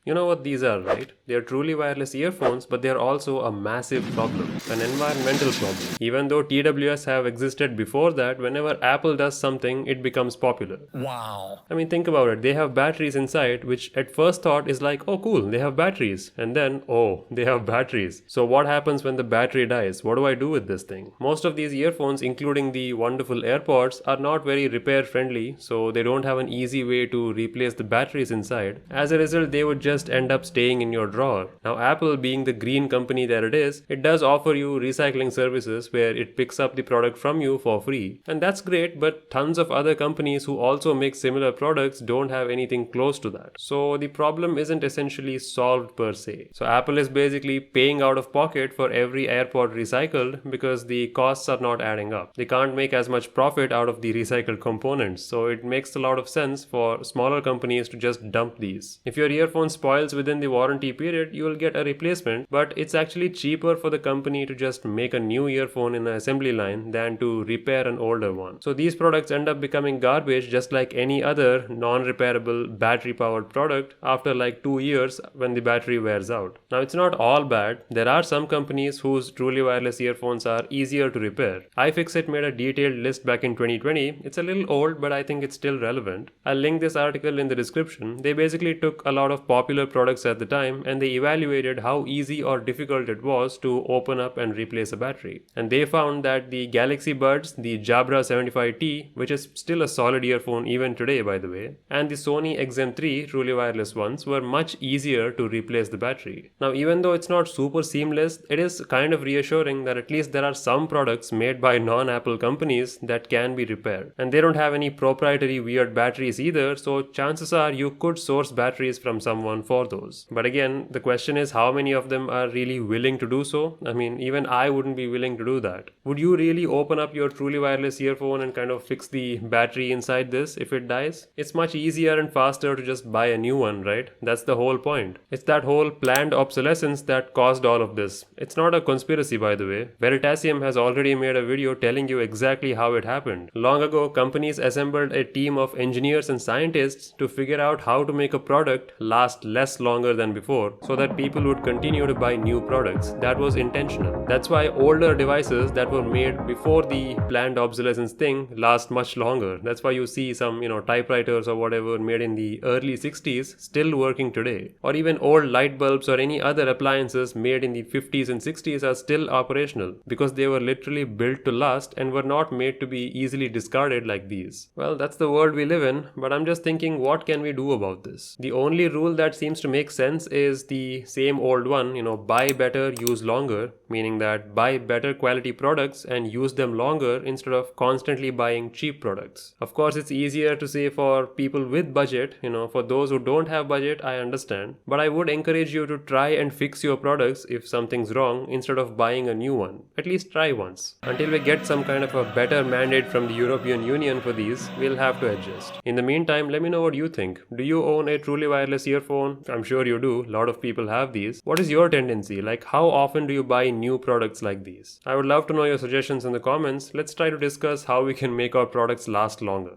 You know what these are, right? They are truly wireless earphones, but they are also a massive problem, an environmental problem. Even though TWS have existed before that, whenever Apple does something, it becomes popular. Wow. I mean, think about it. They have batteries inside, which at first thought is like, oh, cool, they have batteries. And then, oh, they have batteries. So, what happens when the battery dies? What do I do with this thing? Most of these earphones, including the wonderful AirPods, are not very repair friendly, so they don't have an easy way to replace the batteries inside. As a result, they would just end up staying in your drawer. Now, Apple, being the green company that it is, it does offer you recycling services where it picks up the product from you for free. And that's great, but tons of other companies who also make similar products don't have anything close to that. So the problem isn't essentially solved per se. So Apple is basically paying out of pocket for every AirPod recycled because the costs are not adding up. They can't make as much profit out of the recycled components, so it makes a lot of sense for smaller companies to just dump these. If your earphone spoils within the warranty period, you will get a replacement, but it's actually cheaper for the company to just make a new earphone in the assembly line than to repair an older one. So these products end up becoming garbage just like any other non-repairable battery-powered product after like 2 years when the battery wears out. Now it's not all bad. There are some companies whose truly wireless earphones are easier to repair. iFixit made a detailed list back in 2020. It's a little old, but I think it's still relevant. I'll link this article in the description. They basically took a lot of popular products at the time and they evaluated how easy or difficult it was to open up and replace a battery. And they found that the Galaxy Buds, the Jabra 75T, which is still a solid earphone even today by the way, and the Sony XM3 truly wireless ones were much easier to replace the battery. Now even though it's not super seamless, it is kind of reassuring that at least there are some products made by non-Apple companies that can be repaired. And they don't have any proprietary weird batteries either, so chances are you could source batteries from someone for those. But again, the question is how many of them are really willing to do so? I mean, even I wouldn't be willing to do that. Would you really open up your truly wireless earphone and kind of fix the battery inside this if it dies? It's much easier and faster to just buy a new one, right? That's the whole point. It's that whole planned obsolescence that caused all of this. It's not a conspiracy, by the way. Veritasium has already made a video telling you exactly how it happened. Long ago, companies assembled a team of engineers and scientists to figure out how to make a product last less longer than before so that people would continue to buy new products. That was intentional. That's why older devices that were made before the planned obsolescence thing last much longer. That's why you see some, typewriters or whatever made in the early 60s still working today. Or even old light bulbs or any other appliances made in the 50s and 60s are still operational because they were literally built to last and were not made to be easily discarded like these. Well, that's the world we live in, but I'm just thinking, what can we do about this? The only rule that seems to make sense is the same old one, buy better, use longer, meaning that buy better quality products and use them longer instead of constantly buying cheap products. Of course, it's easier to say for people with budget, for those who don't have budget, I understand, but I would encourage you to try and fix your products if something's wrong instead of buying a new one. At least try once. Until we get some kind of a better mandate from the European Union for these, we'll have to adjust. In the meantime, let me know what you think. Do you own a truly wireless earphone? I'm sure you do. A lot of people have these. What is your tendency? Like, how often do you buy new products like these? I would love to know your suggestions in the comments. Let's try to discuss how we can make our products last longer.